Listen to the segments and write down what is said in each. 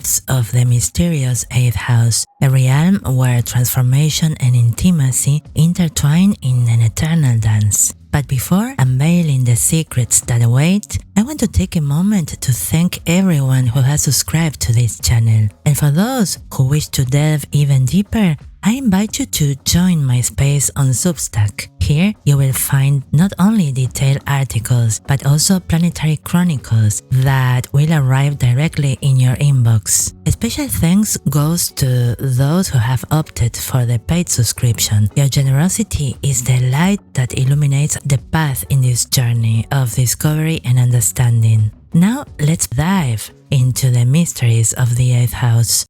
depths of the mysterious 8th house, a realm where transformation and intimacy intertwine in an eternal dance. But before unveiling the secrets that await, I want to take a moment to thank everyone who has subscribed to this channel. And for those who wish to delve even deeper, I invite you to join my space on Substack. Here, you will find not only detailed articles, but also planetary chronicles that will arrive directly in your inbox. A special thanks goes to those who have opted for the paid subscription. Your generosity is the light that illuminates the path in this journey of discovery and understanding. Now, let's dive into the mysteries of the 8th house.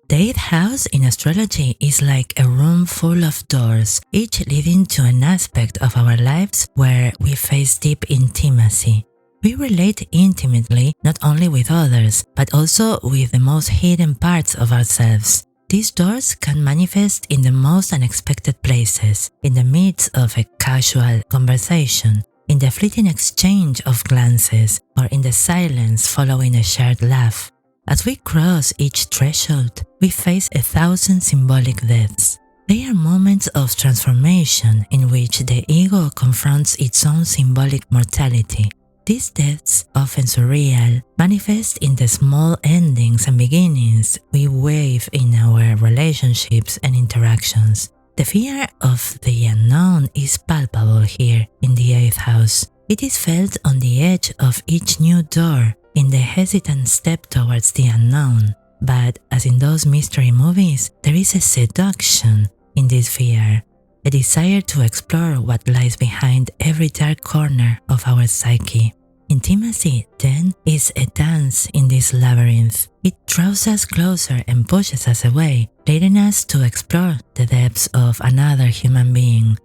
The 8th house in astrology is like a room full of doors, each leading to an aspect of our lives where we face deep intimacy. We relate intimately not only with others, but also with the most hidden parts of ourselves. These doors can manifest in the most unexpected places, in the midst of a casual conversation, in the fleeting exchange of glances, or in the silence following a shared laugh. As we cross each threshold, we face 1,000 symbolic deaths. They are moments of transformation in which the ego confronts its own symbolic mortality. These deaths, often surreal, manifest in the small endings and beginnings we weave in our relationships and interactions. The fear of the unknown is palpable here in the 8th house. It is felt on the edge of each new door, in the hesitant step towards the unknown. But as in those mystery movies, there is a seduction in this fear, a desire to explore what lies behind every dark corner of our psyche. Intimacy, then, is a dance in this labyrinth. It draws us closer and pushes us away, leading us to explore the depths of another human being,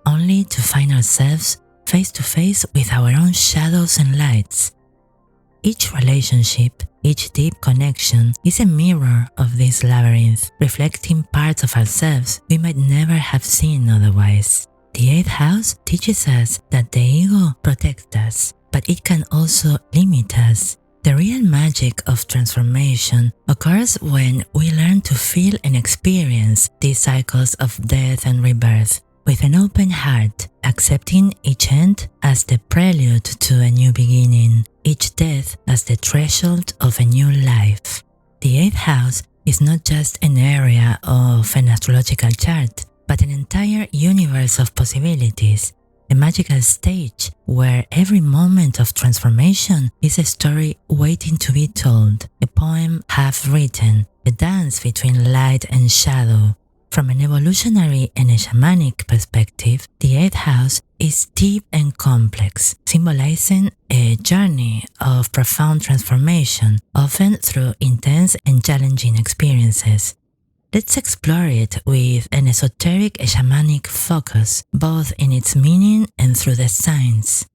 only to find ourselves face to face with our own shadows and lights. Each relationship, each deep connection is a mirror of this labyrinth, reflecting parts of ourselves we might never have seen otherwise. The 8th house teaches us that the ego protects us, but it can also limit us. The real magic of transformation occurs when we learn to feel and experience these cycles of death and rebirth with an open heart, accepting each end as the prelude to a new beginning, each death as the threshold of a new life. The 8th house is not just an area of an astrological chart, but an entire universe of possibilities, a magical stage where every moment of transformation is a story waiting to be told, a poem half written, a dance between light and shadow. From an evolutionary and a shamanic perspective, the 8th house is deep and complex, symbolizing a journey of profound transformation, often through intense and challenging experiences. Let's explore it with an esoteric and shamanic focus, both in its meaning and through the science.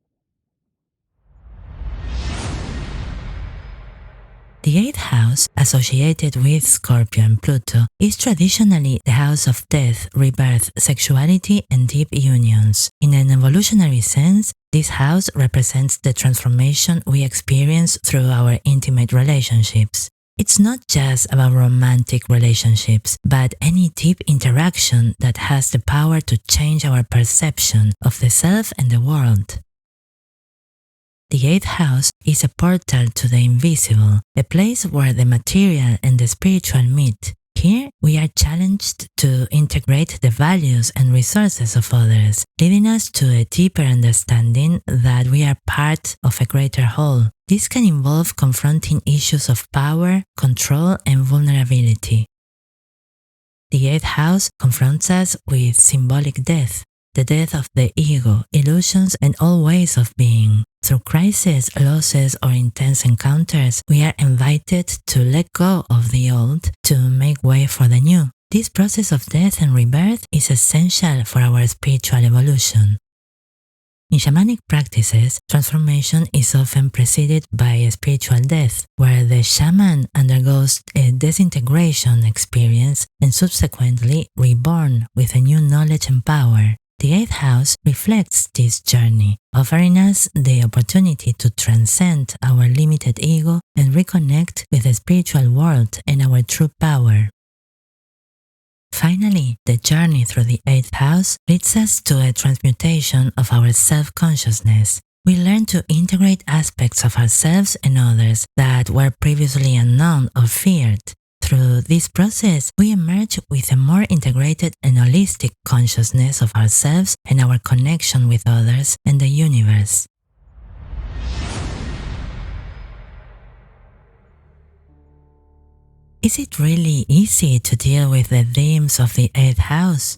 The 8th house, associated with Scorpio and Pluto, is traditionally the house of death, rebirth, sexuality, and deep unions. In an evolutionary sense, this house represents the transformation we experience through our intimate relationships. It's not just about romantic relationships, but any deep interaction that has the power to change our perception of the self and the world. The 8th house is a portal to the invisible, a place where the material and the spiritual meet. Here, we are challenged to integrate the values and resources of others, leading us to a deeper understanding that we are part of a greater whole. This can involve confronting issues of power, control, and vulnerability. The 8th house confronts us with symbolic death, the death of the ego, illusions, and all ways of being. Through crises, losses, or intense encounters, we are invited to let go of the old to make way for the new. This process of death and rebirth is essential for our spiritual evolution. In shamanic practices, transformation is often preceded by a spiritual death, where the shaman undergoes a disintegration experience and subsequently reborn with a new knowledge and power. The 8th house reflects this journey, offering us the opportunity to transcend our limited ego and reconnect with the spiritual world and our true power. Finally, the journey through the 8th house leads us to a transmutation of our self-consciousness. We learn to integrate aspects of ourselves and others that were previously unknown or feared. Through this process, we emerge with a more integrated and holistic consciousness of ourselves and our connection with others and the universe. Is it really easy to deal with the themes of the 8th house?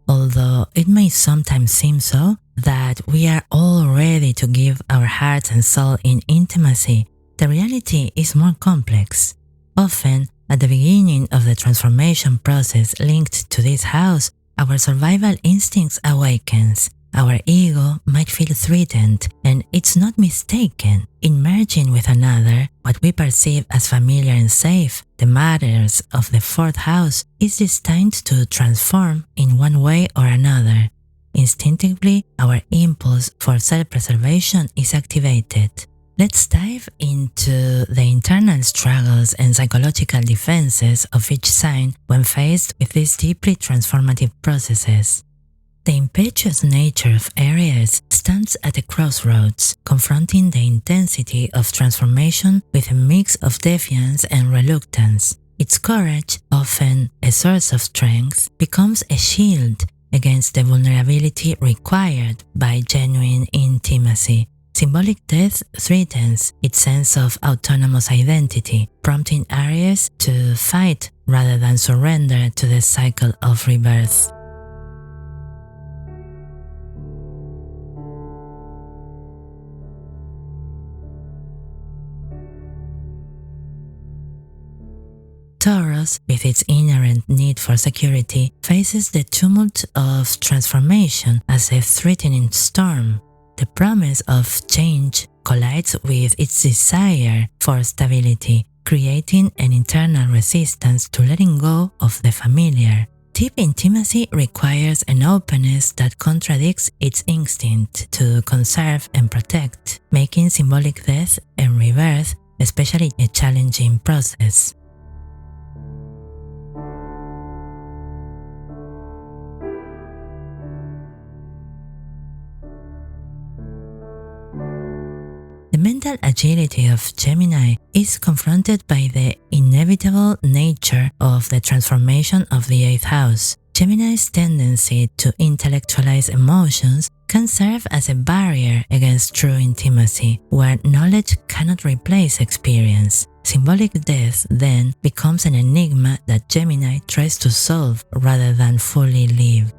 Although it may sometimes seem so, that we are all ready to give our hearts and soul in intimacy, the reality is more complex. Often, at the beginning of the transformation process linked to this house, our survival instincts awakens. Our ego might feel threatened, and it's not mistaken. In merging with another, what we perceive as familiar and safe, the matters of the 4th house, is destined to transform in one way or another. Instinctively, our impulse for self-preservation is activated. Let's dive into the internal struggles and psychological defenses of each sign when faced with these deeply transformative processes. The impetuous nature of Aries stands at a crossroads, confronting the intensity of transformation with a mix of defiance and reluctance. Its courage, often a source of strength, becomes a shield against the vulnerability required by genuine intimacy. Symbolic death threatens its sense of autonomous identity, prompting Aries to fight rather than surrender to the cycle of rebirth. Taurus, with its inherent need for security, faces the tumult of transformation as a threatening storm. The promise of change collides with its desire for stability, creating an internal resistance to letting go of the familiar. Deep intimacy requires an openness that contradicts its instinct to conserve and protect, making symbolic death and rebirth especially a challenging process. The mental agility of Gemini is confronted by the inevitable nature of the transformation of the 8th house. Gemini's tendency to intellectualize emotions can serve as a barrier against true intimacy, where knowledge cannot replace experience. Symbolic death then becomes an enigma that Gemini tries to solve rather than fully live.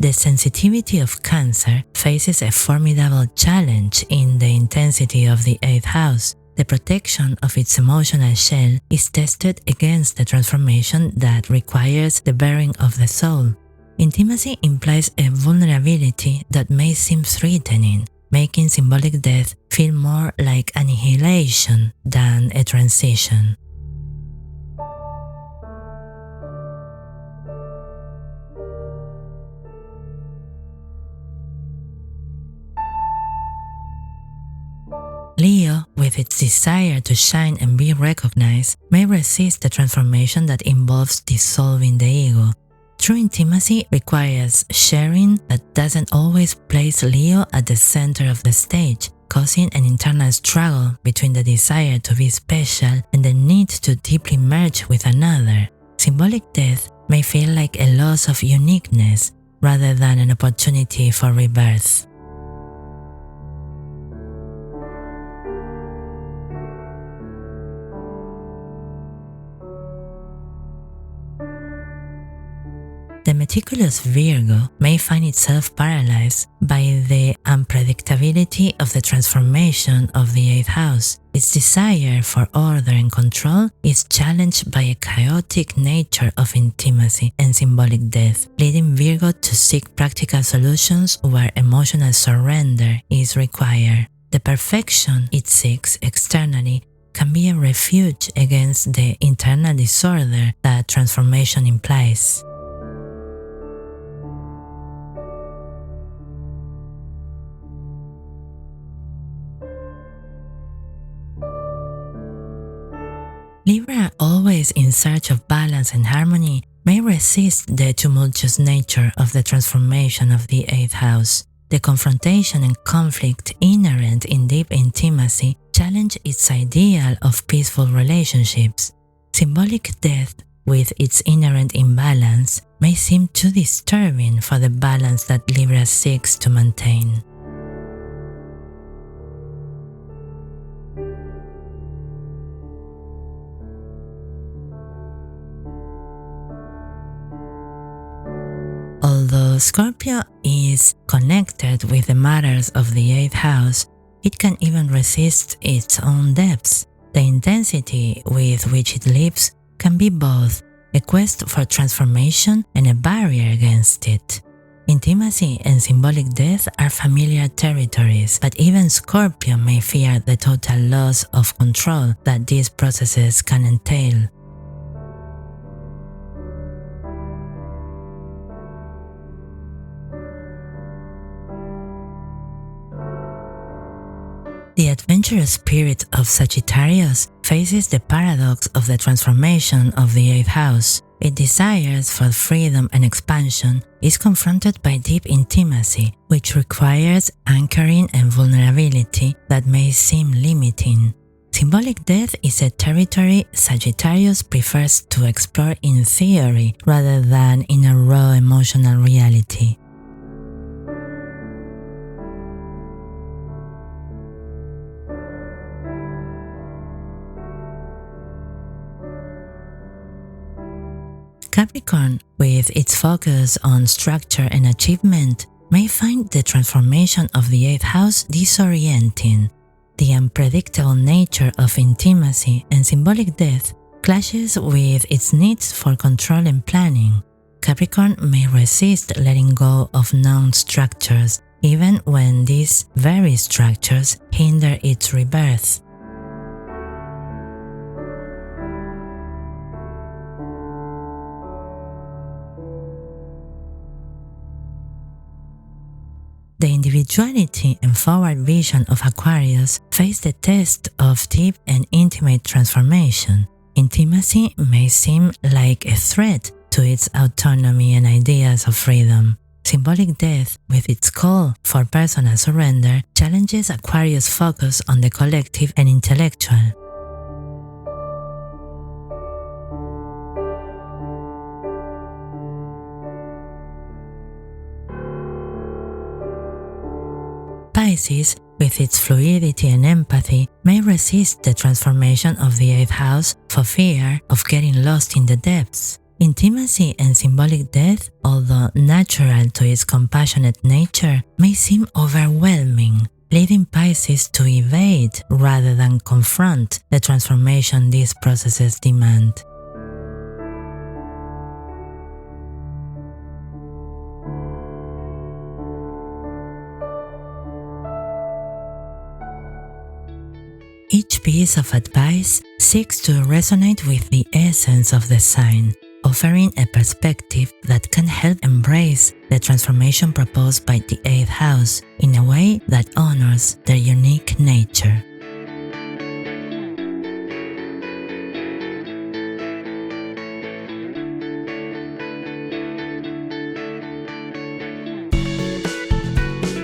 The sensitivity of Cancer faces a formidable challenge in the intensity of the 8th house. The protection of its emotional shell is tested against the transformation that requires the bearing of the soul. Intimacy implies a vulnerability that may seem threatening, making symbolic death feel more like annihilation than a transition. Leo, with its desire to shine and be recognized, may resist the transformation that involves dissolving the ego. True intimacy requires sharing that doesn't always place Leo at the center of the stage, causing an internal struggle between the desire to be special and the need to deeply merge with another. Symbolic death may feel like a loss of uniqueness rather than an opportunity for rebirth. The meticulous Virgo may find itself paralyzed by the unpredictability of the transformation of the 8th house. Its desire for order and control is challenged by a chaotic nature of intimacy and symbolic death, leading Virgo to seek practical solutions where emotional surrender is required. the perfection it seeks externally can be a refuge against the internal disorder that transformation implies. Libra, always in search of balance and harmony, may resist the tumultuous nature of the transformation of the 8th house. The confrontation and conflict inherent in deep intimacy challenge its ideal of peaceful relationships. Symbolic death, with its inherent imbalance, may seem too disturbing for the balance that Libra seeks to maintain. Although Scorpio is connected with the matters of the 8th house, it can even resist its own depths. The intensity with which it lives can be both a quest for transformation and a barrier against it. Intimacy and symbolic death are familiar territories, but even Scorpio may fear the total loss of control that these processes can entail. The adventurous spirit of Sagittarius faces the paradox of the transformation of the 8th house. Its desires for freedom and expansion is confronted by deep intimacy, which requires anchoring and vulnerability that may seem limiting. Symbolic death is a territory Sagittarius prefers to explore in theory rather than in a raw emotional reality. Capricorn, with its focus on structure and achievement, may find the transformation of the 8th house disorienting. The unpredictable nature of intimacy and symbolic death clashes with its needs for control and planning. Capricorn may resist letting go of known structures, even when these very structures hinder its rebirth. The individuality and forward vision of Aquarius face the test of deep and intimate transformation. Intimacy may seem like a threat to its autonomy and ideas of freedom. Symbolic death, with its call for personal surrender, challenges Aquarius' focus on the collective and intellectual. Pisces, with its fluidity and empathy, may resist the transformation of the 8th house for fear of getting lost in the depths. Intimacy and symbolic death, although natural to its compassionate nature, may seem overwhelming, leading Pisces to evade rather than confront the transformation these processes demand. Each piece of advice seeks to resonate with the essence of the sign, offering a perspective that can help embrace the transformation proposed by the 8th house in a way that honors their unique nature.